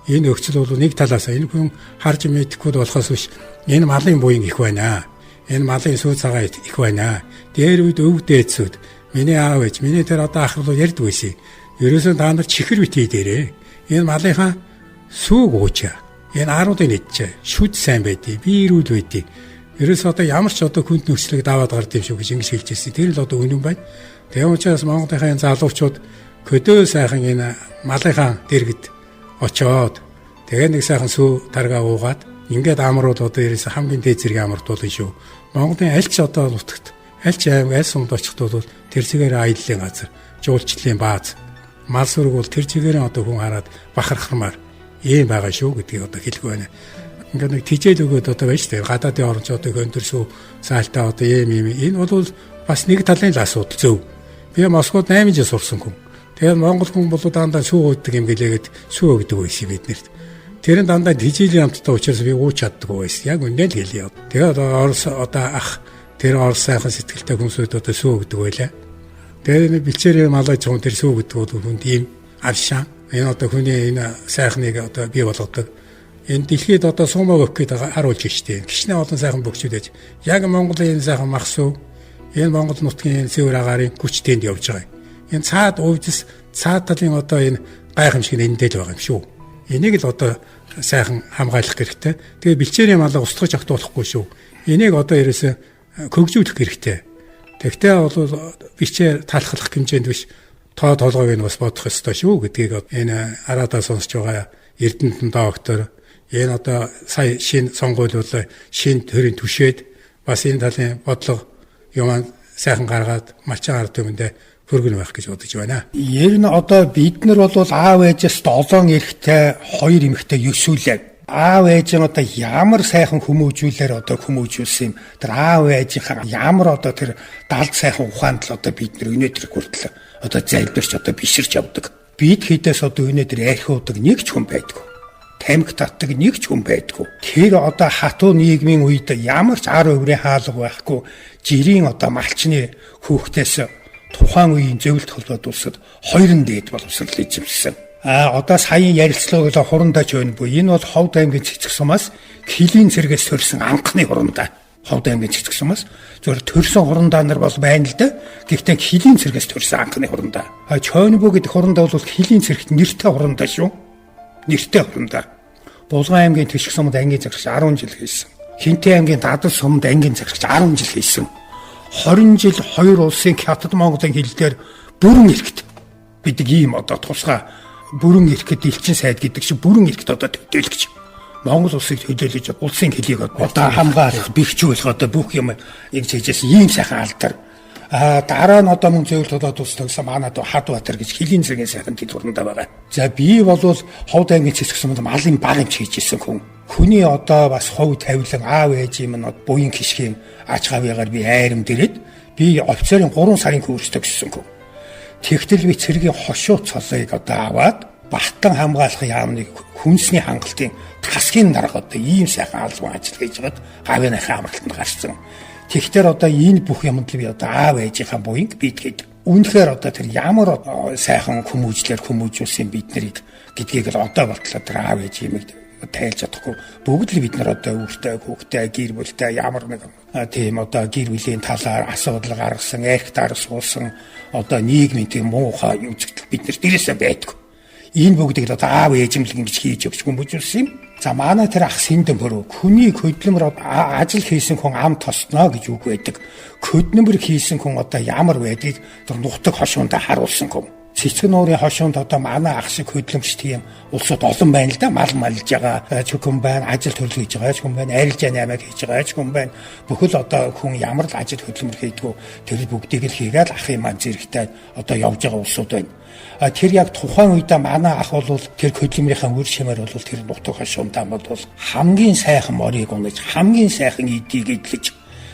Энэ өвчл бол нэг талаас энэ хүн харж мэдэхгүй болохоос биш энэ малын буян их байна. Энэ малын сүү цагаа их байна. Дээр үед өв дээдсүүд миний аав ээж миний тэр одоо ах бол ярьд байсан. Ерөөсөө та нар чихэр битгий дээрээ. Энэ малынхаа сүүг уучаа. Энэ аруудыг нэдчээ. Шүд сайн байдیں۔ Би ирүүл байдیں۔ Ерөөсөө одоо ямар ч одоо хүнд нөхцөлөг даваад гард юм шүү гэж ингэж хэлж ирсэн. Тэр л одоо үнэн байна. Тэгм учраас Монголынхаа залуучууд көдөө сайхан энэ малынхаа дэргэд очоод тэгээд нэг сайхан сүү таргаа уугаад ингээд амруул одоо ерөөсөө хамгийн дээд зэрэг амрдуулна шүү. Монголын аль ч одоо нутагт аль ч аймаг аль сумд очихд бол тэр чигээр аяллаа газар, жуулчлалын бааз, мал сүрэг бол тэр чигээр одоо хүн хараад бахархмаар ийм байгаа шүү гэдгийг одоо хэлэх байна. Ингээд нэг тижэл өгөөд одоо байж тээ гадаадын орнчуудыг өндөр сүү саалтаа одоо ийм энэ бол бас нэг талын л асуудал зөв. Би Москвад 8 жил сурсан хүн. Тэгээд Монгол хүн бол дандаа сүү уудаг юм гэлээгээд сүү өгдөг байсан биднэрт. Тэр нь дандаа тижээлийн амттай учраас би ууч чаддаг байсан. Яг үнэ л хэлье. Тэгээд Орос одоо ах тэр Орос сайхан сэтгэлтэй хүмүүсүүд одоо сүү өгдөг байлаа. Тэгээд бэлчээрээ малаж хүн тэр сүү өгдөг бол хүнд ийм аршаа. Энэ одоо хүний энэ сайхныг одоо бий болгодог. Энэ дэлхийд одоо сумаг өгөх гэдэг харуулж штеп. Гişнээ олон сайхан бөхчүүдэж яг Монголын энэ сайхан мах сүү энэ Монгол нутгийн цэвэр агарын хүчтэнд явж байгаа. Энэ цаад өвдөс цаад талын одоо энэ гайхамшиг эндэл байгаа юм шүү. Энийг л одоо сайхан хамгаалах хэрэгтэй. Тэгээ бэлчээрийн малаа устгаж авах болохгүй шүү. Энийг одоо ерөөсө хөгжүүлэх хэрэгтэй. Тэгтээ бол бэлчээр талхлах хэмжээнд биш тоо толгойг нь бас бодох ёстой шүү гэдгийг энэ араадаа сонсож байгаа Эрдэнэтэн доктор энэ одоо сая шинэ сонгуулиулаа шинэ төрийн түшээд бас энэ талын бодлого юм сайхан гаргаад малчин ард түмэндээ хөргөн байх гэж бодож байна. Ер нь одоо бид нар бол аав ээжээс 7 эрэгтэй 2 эмэгтэй ёсүүлээ. Аав ээж нь одоо ямар сайхан хүмүүжүүлээр одоо хүмүүжүүлсэн юм. Тэр аав ээжийнхаа ямар одоо тэр далд сайхан ухаанд л одоо бид нар өнөөдөр хүртэл одоо зайлбарч одоо биширч явдаг. Бид хідээс одоо өнөөдөр архиудаг нэг ч хүн байдгүй. Тамхи татдаг нэг ч хүн байдгүй. Тэр одоо хатуу нийгмийн үед ямар ч ар өврийн хаалга байхгүй жирийн одоо малчны хүүхдээс тухайн үеийн зөвлөлт холбоод улсад хоёрын дээд боловсрол эзэмшсэн. Одоо саяын ярилцлагыг хурандаж байна буй. Энэ бол Ховд аймгийн цэцэг сумаас Килийн цэргээс төрсэн анхны хурандаа. Ховд аймгийн цэцэг сумаас зөвхөн төрсэн хурандаа нар бол байна л да. Гэхдээ Килийн цэргээс төрсэн анхны хурандаа. Чойнбо гэдэг хурандаа бол Килийн цэрэгт нэртэй хурандаа шүү. Нэртэй хурандаа. Булган аймгийн Тэшиг сумд ангийн цагч 10 жил хийсэн. Хинтээ аймгийн Дадал сумд ангийн цагч 10 жил хийсэн. 20 жил хоёр улсын Хятад Монголын хил дээр бүрэн эрхт гэдэг ийм одоо тусгай бүрэн эрхт элчин сайд гэдэг чинь бүрэн эрхт одоо төдийлөгч Монгол улсыг төдийлж улсын хөлийг одоо хамгаалах бэхжүүлэх одоо бүх юм яг чийжээс ийм сайхан алдар дараа нь одоо мөн зөвлөлт болоод ус төгсөн манад Хадбаатар гэж Килийн цэргийн сайхан дэлгүүрнээ байгаа. За би бол Ховд аймгийн цэцэг сумд малын баг юм хийжсэн хүн. Хүний одоо бас хувь тавилан аав ээж юм нь буян хишгийн ач хавьяагаар би айрам дээрээд би офицерын 3 сарын хөрстэй гэсэн хүн. Тэгтэл би цэргийн хошуу цолыг одоо аваад Баттан хамгаалах яамныг хүнсний хангалтын тасгийн дарга одоо ийм сайхан албан ажил хийж байгаад гавьяаныхаа амралтанд гарсан. Тэгэхээр одоо энэ бүх юмд л би одоо аав ээжийнхаа буянг битгэд үнэхээр одоо тэр ямар сайхан хүмүүжүүлсэн бид нарыг гэдгийг л одоо болтлоо тэр аав ээж юмыг тайлж чадахгүй бүгд л бид нар одоо өөртөө хүүхдээ гэр бүлтэй ямар нэг тийм одоо гэр бүлийн талаар асуудал гаргасан эрх дарга суулсан одоо нийгмийн тийм муухай үзэгдэл бид нар дээрээсээ байдгүй. Энэ бүгдийг одоо аав ээжмлэг ингэж хийж өгч хүмүүжүүлсэн юм. За манай тэр ах Сэндэн хөрөө хүний хөдөлмөр ажил хийсэн хүн ам тосноо гэж үг байдаг. Хөдөлмөр хийсэн хүн одоо ямар байдгийг тэр нутаг хошуундаа харуулсан хүн. Цэцэг нуурын хошуунд одоо манай ах шиг хөдөлмөрч тийм улсууд олон байна л да. Мал малж байгаа ч хүн байна, ажил төрөл хийж байгаа ч хүн байна, арилжаа наймаг хийж байгаа ч хүн байна. Бүхэл одоо хүн ямар л ажил хөдөлмөр хийдгүү тэр бүгдийг л хийгээл ахын маань зэрэгтэй одоо явж байгаа улсууд байна. Тэр яг тухайн үедээ манай ах бол тэр хөдөлмөрийнхаа үр шимээр бол тэр нутаг хошуундаа бол хамгийн сайхан морийг унаж хамгийн сайхан эдийг эдлэж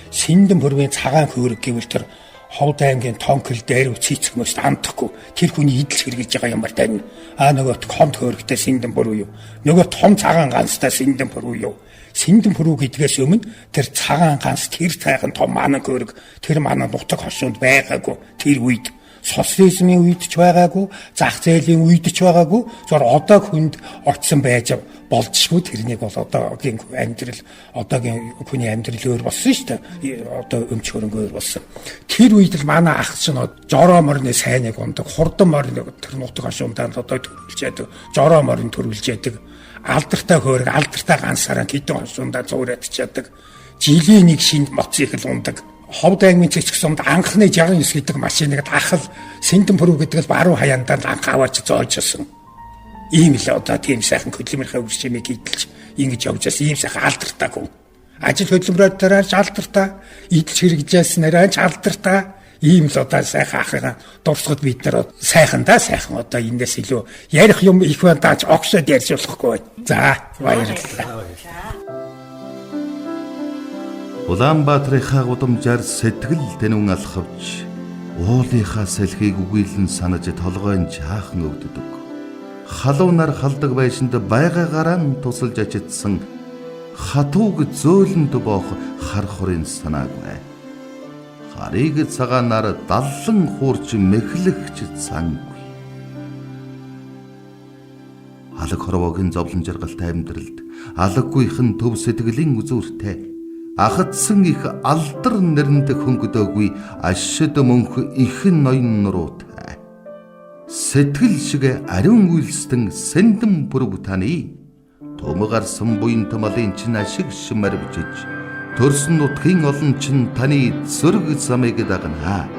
Сэндэн хөрвийн цагаан хөөрөг гэвэл тэр Ховд аймгийн тонкөл дээр цэцэг мөст амтахгүй тэр хүний идэл хэрглэж байгаа юм байна. Нөгөө хомд хөөрхтэй синдэн буруу юу? Нөгөө том цагаан ганцтай синдэн буруу юу? Синдэн буруу гэдгээс өмнө тэр цагаан ганц тэр тайхан том манан хөөрг тэр манан нутаг хошуунд байгаагүй тэр үед социализмын үед ч байгаагүй, зах зээлийн үед ч байгаагүй, зөв одоо хүнд очсон байж болжшгүй тэрнийг бол одоогийн амьдрал, одоогийн хүний амьдрал өөр болсон шүү дээ. Одоо өмч хөрөнгө өөр болсон. Тэр үед л манай ах чинь жороо морны сайныг ундаг, хурдан морны тэр нутаг хашуундаа одоо төрүүлж яадаг, жороо морны төрүүлж яадаг, алдартай хөөрг, алдартай ганцаараа хэдэн хашуундаа зуураад чаддаг, жилийн нэг шинэ моцыг л ундаг. Ховд аймгийн цэцэг сумд анхны 69 гэдэг машиныг дахал Синдэн Пүрэв гэдэг л баруун хаяандаа анх аваач зоолжсэн. Ийм л одоо тийм сайхан хөдөлмөрийн үржимийг идэлж ингэж явж байсан ийм сайхан алдартай хүн. Ажил хөдөлмөрөөр дараалж алдартай, идэлж хэрэгжүүлснээр ч алдартай. Ийм л одоо сайхан ахыгаа дурсгад бид нар сайхан одоо эндээс илүү ярих юм их байдааж огшоод ярьж болохгүй байна. За баярлалаа. Улаанбаатарынхаа гудамжаар сэтгэл тэнүүн алхавч уулынхаа салхийг үгийлэн санаж толгойн жаахан өвддөг. Халуунаар халдаг байшинд байгаагаараа тусалж ачидсан хатууг зөөлөнд боох хар хорын санаагүй. Харийг цагаанаар даллан хуурч мэхлэгч цангүй. Алаг хорвогийн зовлон жаргалтай амьдралд алаггүйхэн төв сэтгэлийн үзүүртэй ахадсан их алдар нэрэнд хөнгөдөөгүй ашид мөнх ихэн ноён нуруутай. Сэтгэл шиг ариун үйлстэн Синдэн Пүрэв таны төмөг гарсан буян томалын чин ашиг шимэр бижиж төрсөн нутгийн олон чин таны зөрг замыг дагнаа.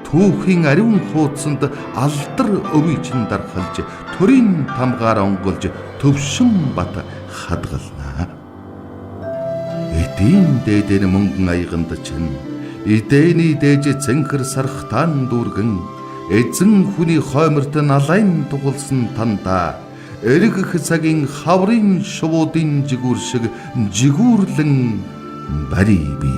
Түүхийн ариун хуудсанд алдар өвий чин дархалж төрийн тамгаар онголж төвшин бат хадгалнаа. Эдийн дээдэр мөнгөн аяганд чинь эдэний дээж цэнхэр сархтан дүүргэн эзэн хүний хойморт налайн тугалсан танда эргэх цагийн хаврын шувуудын жигүүр шиг жигүүрлэн бари би.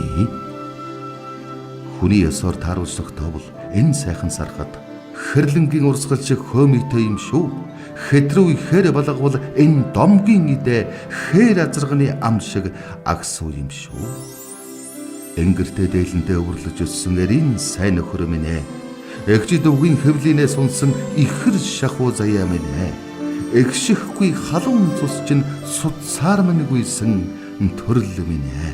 Хүний ёсоор тааруулж тогтоовол энэ сайхан сархад хэрлэнгийн урсгал шиг хөөмийтэй юм шүү. Хэтрүү ихээр балгавал энэ домгийн идэ хээр азарганы ам шиг агсуу юм шүү. Энгэртэй дээлэндээ өвөрлөж өссөн эрийн сайн нөхөр минь ээ. Эгчид өвгийн хэвлийнээ сунсан ихэр шахуу заяа минь ээ. Эгшихгүй халуун цус чинь судсаар мэнэгүйсэн төрөл минь ээ.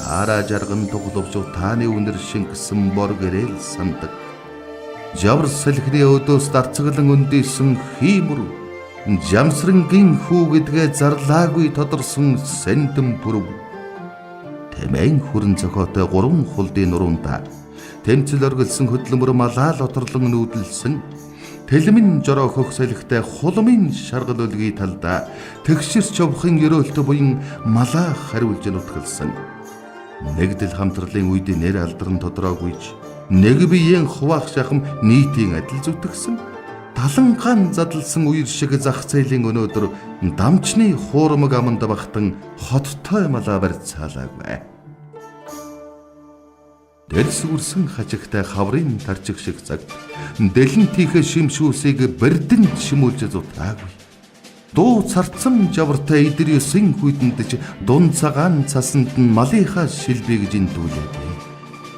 Араа жарган тогловч тааны үнэр шингэсэн бор гэрэл сандаг. Жавар салхины өдөөс дарцаглан өндийсэн хиймүр жамсрангийн хүү гэдгээ зарлаагүй тодорсон Синдэн Пүрэв. Тэмээн хүрэн зохиотой 3 хулдын нуруундаа тэмцэл оргилсан хөдлөмөр малаал оторлон нүүдэлсэн тэлмэн жороо хөх салхитай хулмын шаргал өлгийн талдаа тэгшэрч явахын ерөөлтө буян малаа хариулж нутгалсан. Нэгдэл хамтралын үед нэр алдран тодроогүйч нэг биеийн хуваах шахам нийтийн адил зүтгэсэн. Талангаан задлсан үер шиг зах зээлийн өнөөдөр дамчны хуурмаг аманд багтан хоттой малаа барьцаалаагүй. Дэлсүрсэн хажигтай хаврын тарчиг шиг цагт дэлэн тийхэ шимшүүсийг бэрдэн шимүүлж зутаагүй. Дуу царцсан жавартай идэр ёсын хүйтэндж дун цагаан цасанд нь малынхаа шилбэг жинтүүлээгүй.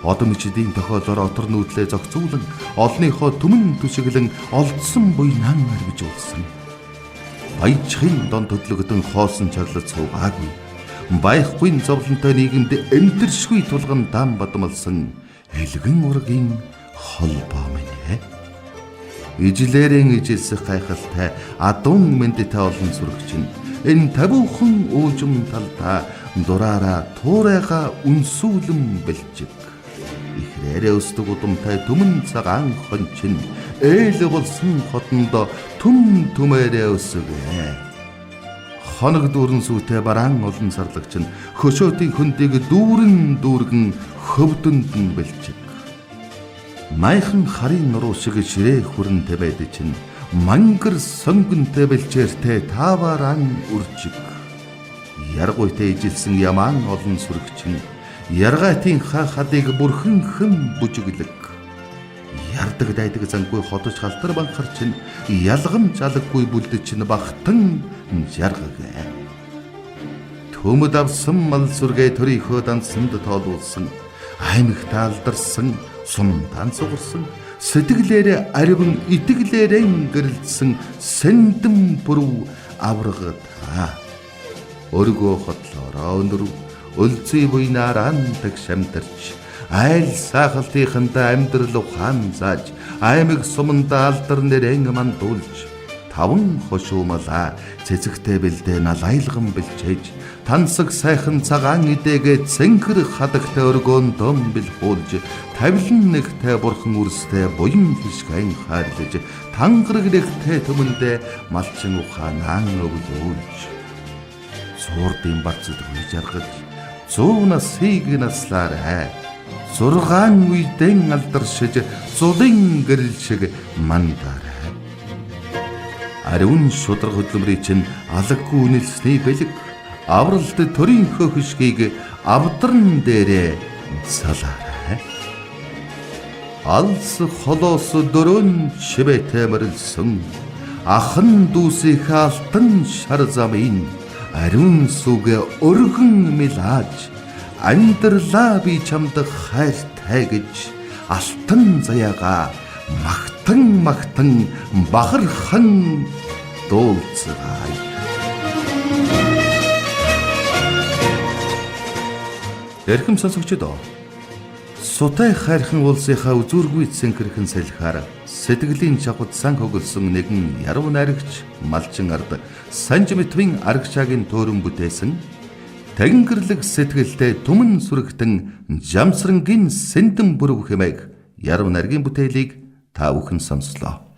Одом ичдийн тохиолоор отор нүүдлээ зохицуулан олныхоо түмэн түшиглэн олдсон буйнан арвижуулсан. Баяжхын дон төдлөгдөн хоосон чарлал цуугаагүй. Баяхгүй зовлонтой нийгэмд эмтэршгүй тулган даан бадмалсан элгэн ургийн холбоо минь. Ижлэрийн ижилсэх гайхалтай адун мэндтэй олон сүрэгчин энэ тавуухан уужим талдаа дураараа туурайга үнсүүлэн бэлжиг. Ихрээрээ өсдөг удамтай түмэн цагаан хончин ээл болсон хотондоо түм түмээрээ өсөг. Хоног дүүрэн сүйтэй бараан олон сарлагч нь хөшөөтийн хөндийг дүүрэн дүүргэн хөвдөнд нь бэлжиг. Майхан харийн нуруу шиг ширээ хүрэн тавиад чинь мангар сонгонтэй бэлчээртэй тааваран үржиг. Яргуйтай ижилсэн ямаан олон сүрэгчин Яргаатын ха хадыг бүрхэн хэм бүжиглэг. Ярдаг дайдаг зангүй хотож халтар банхар чинь ялгам жалггүй бүлдэж чинь багтан жаргагэ. Төмөд авсан мал сүргээ төрийнхөө дансанд тоолуулсан, аймагт алдарсан, сумдан сугарсан, сэтгэлээрээ ариван итгэлээрэн гэрэлдсэн сэндэн бүрв аврагад өргөө хотлороо өнөр өлзий буйнаар андаг шамтарч айл сахалтынхандаа амьдрал ухаан зааж аймаг суманда алдар нэрэн мандуулж таван хошуумала цэцэгтэй бэлдээ налайлган бэлчээж тансаг сайхан цагаан идэгээ цэнгэр хадагтай өргөөн дом бэлхүүлж тавилан нэгтэй бурхан үрстэй буян хишгэн хайрлаж тангарагрэхтэй төмөндөө малчин ухаанаа өвлүүлж суурдын бацд жаргаж 100 насыг наслаарай. 6 үедэн алдаршиж зулын гэрэл шиг мандаарай. Ариун шудраг хөдлөмрийн чинь алггүй үнэлсний бэлэг авралт төрийнхөө хишгийг авдран дээрээ салаарай. Алс холоос дөрөн шивэтэй мөрөлсөн ахан дүүсийн алтан шар замын ариун сүгэ өргөн мэлааж амьдралаа би чамд хайртай гэж алтан заяага магтан бахархан дуулцгаая. Эрхэм сонсогчдоо сутай хайрхан улсынхаа үзүүргүй цэнхэрхэн салхиар сэтгэлийн чавхад сан хөгөлсөн нэгэн яруу найрагч малчин ард Санжи Мэтвийн аргачаагийн төөрөн бүтээсэн Тэнгэрлэг сэтгэлтэй түмэн сүрэгтэн жамсрангийн сэндэн бүрв хэмээх яруу найргийн бүтээлийг та бүхэн сонслоо.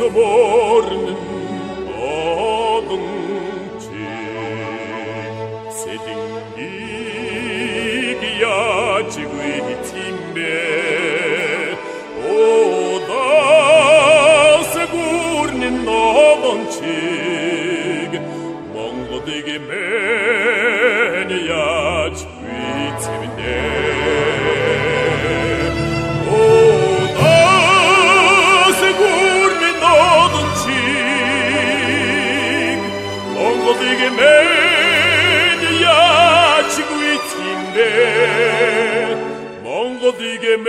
모르는 어둠지 세딩기기야 지구의 팀배 오다 세구르는 어둠지 몽고되게 매니야 지구의 팀인데 몽고되게 매니야 지구의 팀배 몽고되게 매니야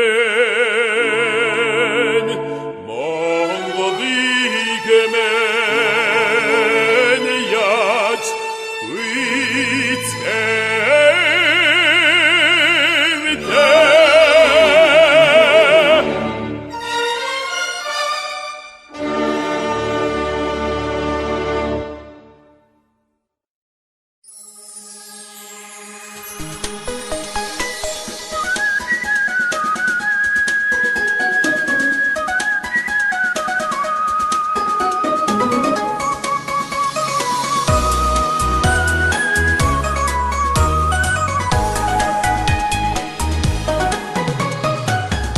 지구의 팀인데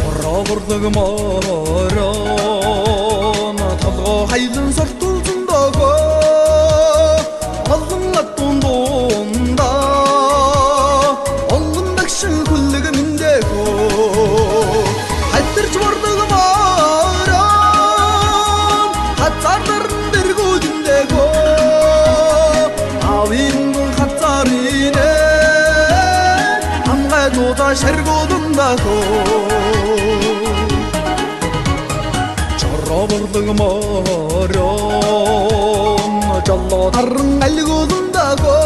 Орогордог морона толгой хайлан сортулзондогоо олон латундунда олон дагшин хүлэг миндэгөө хайтарч бордог морон хацаардар дэргүүдэндэгөө авин хацааринэ амгай дуудаа шаргуудандагөө Чорборлог морон жолоо таран алгууландагоо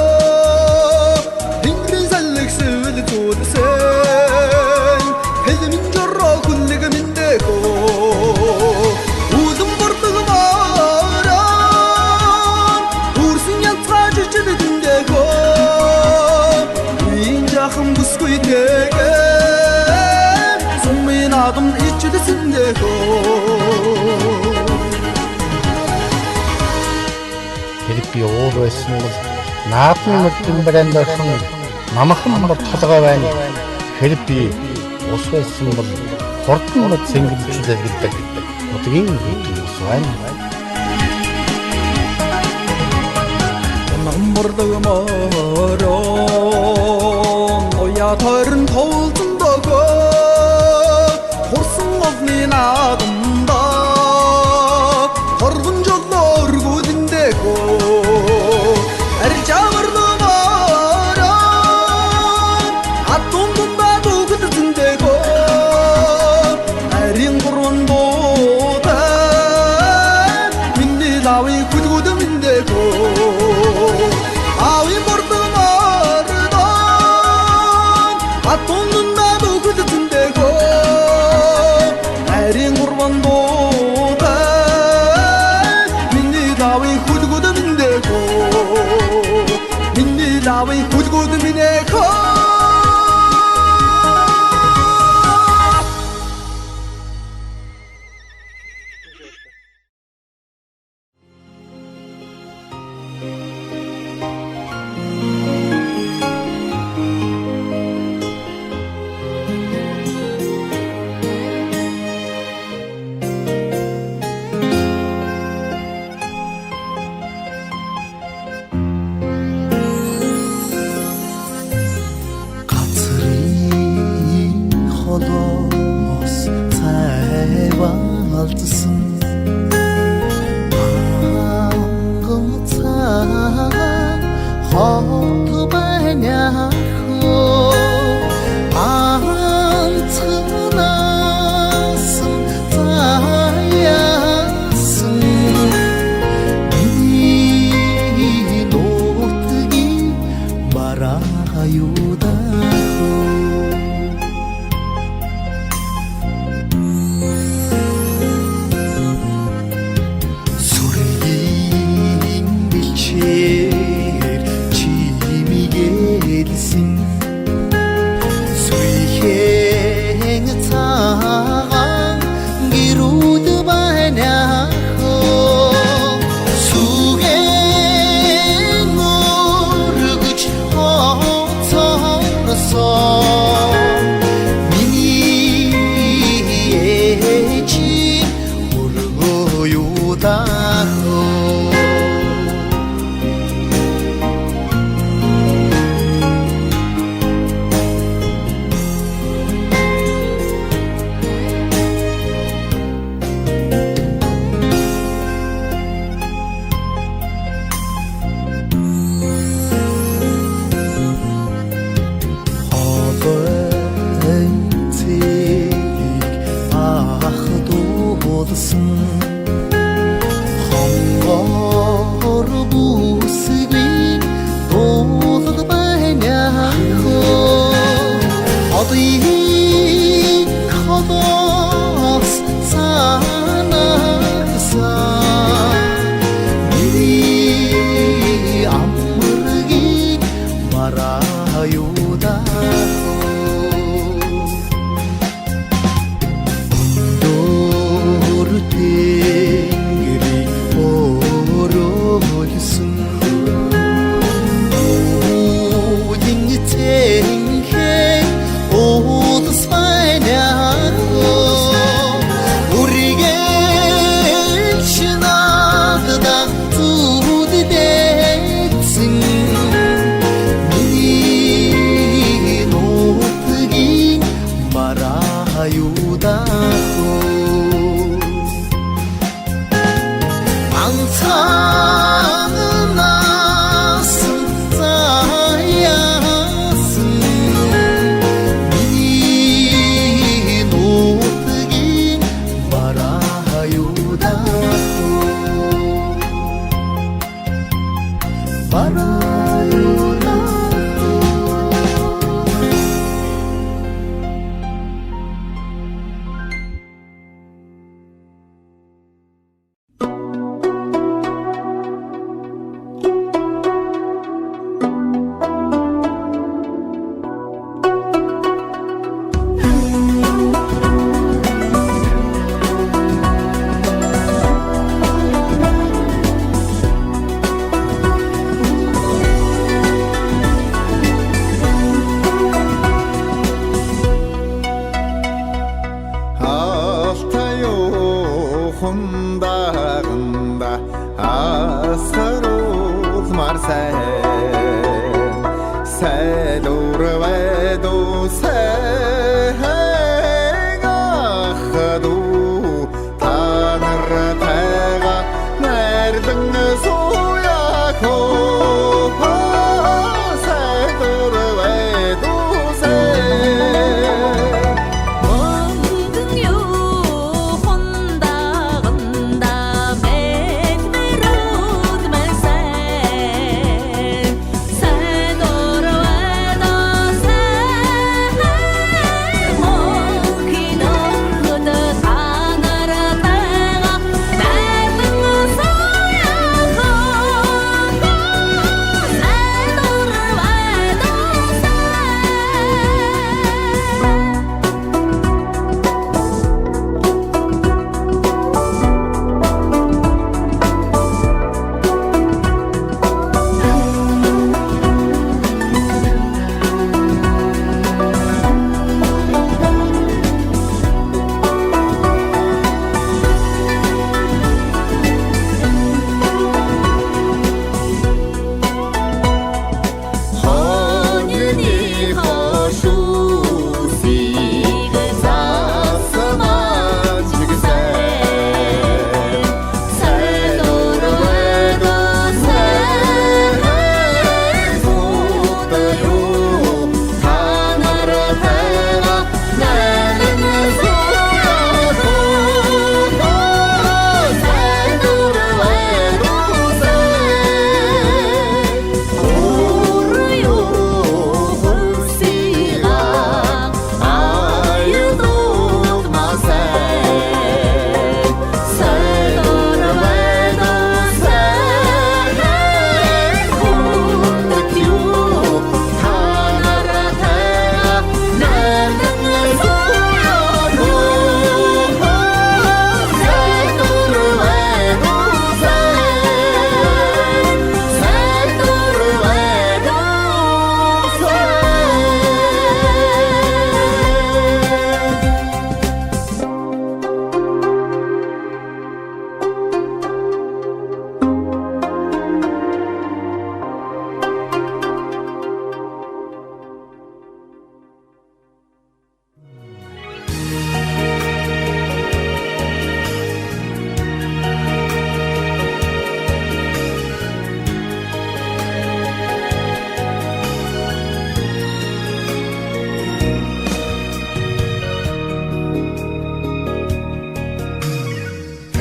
Тэнгэрийн салхи сэвэл зүрсэн хэлмэн жороо хүлэг миндэгөө Үлэн бордог морон үрсэн янцгааж ичдэндэгөө Уин жахан бүсгүй тэгээ сумын адам ичдэсэндэгөө Филиппи уул байсан бол наадмын мөрдөн брэнд орхон намхан мөр толгой байна. Филиппи ус байсан бол хурдан мод сэнгэлжлээ гэдэг. Удгийн ус байна. Намбардаг морон оя тойрон тоолзондогоо хурсан овны наадамда хоргон жолоо өргүүлэндэгөө аржавардаг морон атундунда дүүгэлзэндэгөө арийн гурван дуудаа миний лавын хүлгүүдэндэгөө Авин бордог морон атундунда дүүгэлзэндэгөө арийн гурван дуудаа миний лавын хүлгүүдэндэгөө миний лавын хүлгүүдэндэгөө Сайн дурвай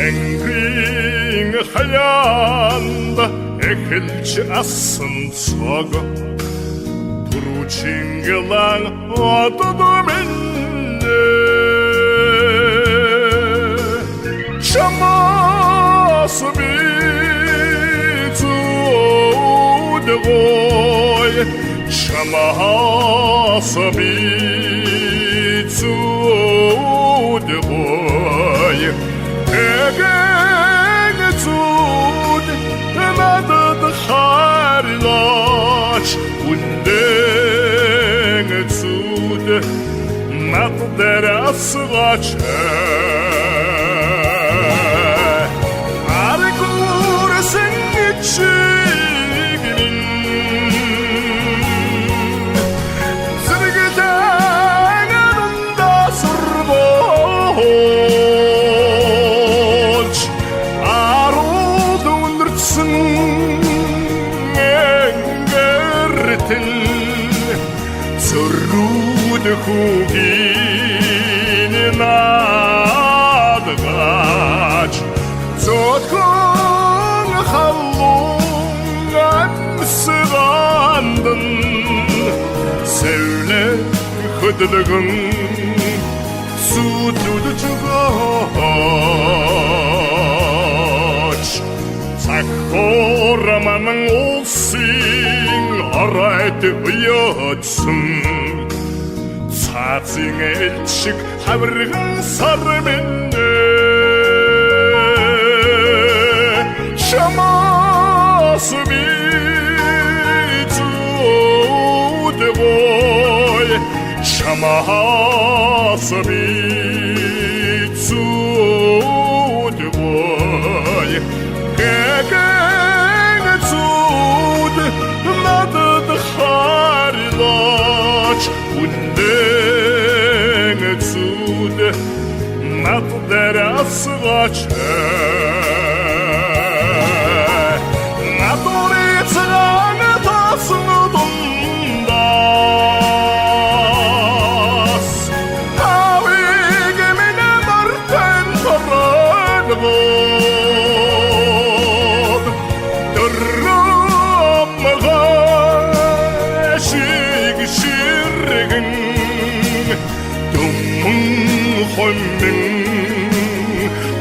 Тэнгэрийн хаяанд эхэлж асан цаг Түрүүчингэлан одод минь Чамаас би зүудгой Чамаас би зүудгой Эгэн зүуд надад харилаач Үндэн зүуд надад асгаач Аргуурсэн чиг минь Зэрэгдэн андасрбооч Арууд үндэрсэн энгэртэн Зөрүүд хүүгийн надгаач Зодхон халуун амсгандан Сэвлэ хөдлөгөн сүдүдж өгөөч Цагхуураман улсын оройд уяадсан Цаацын элчиг хавирган сар минь Чамаас би зүудгой Чамаас би зүудгой Эгэн зүуд надад харилаач Үндэн зүуд надад асгаач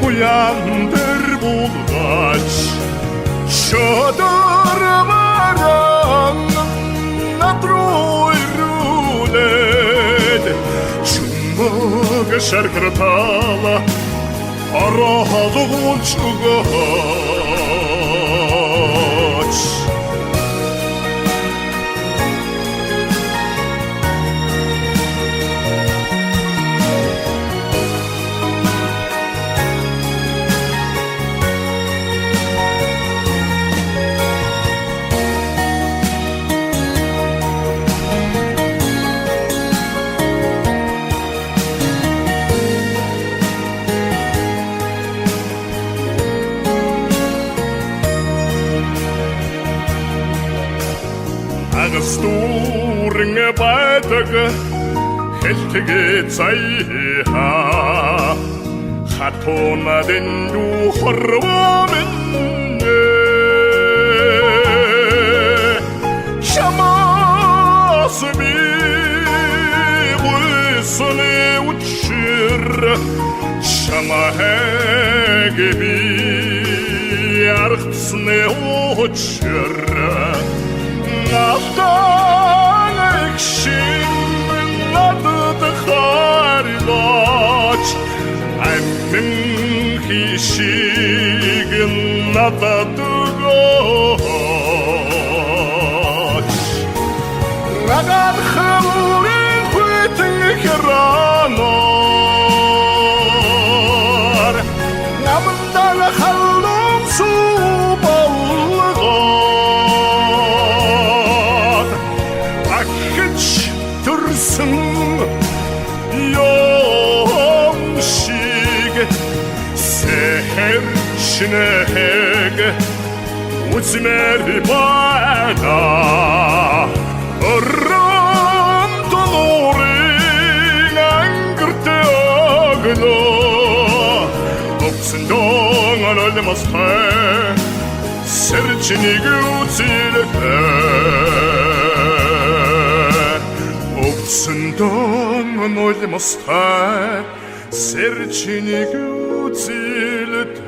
Уяндар булгач Шодар маран надруу ирүүлээд Чумаг шаркратала Арахалгуулч өгөөч Стүүрэн байдаг хэлтэгэ цайха хатонадэн духарвамэн Шамаас би гүйсэне учир Шамахэгэ би аргцны учир Нафтан экшин надад харилаач Амин хишиг надад өгөөч Нагад хаврын хүйтэн хранаар Намдан халуун субалгоо Ёмшиг Сехэр шинэг Үзмэр байна Ором толорын ангэрт өглөө Өпсөн доо олмостай сэрчнийг үзэлтэй өвсөн дон олмостай сэрчнийг үзэлтэй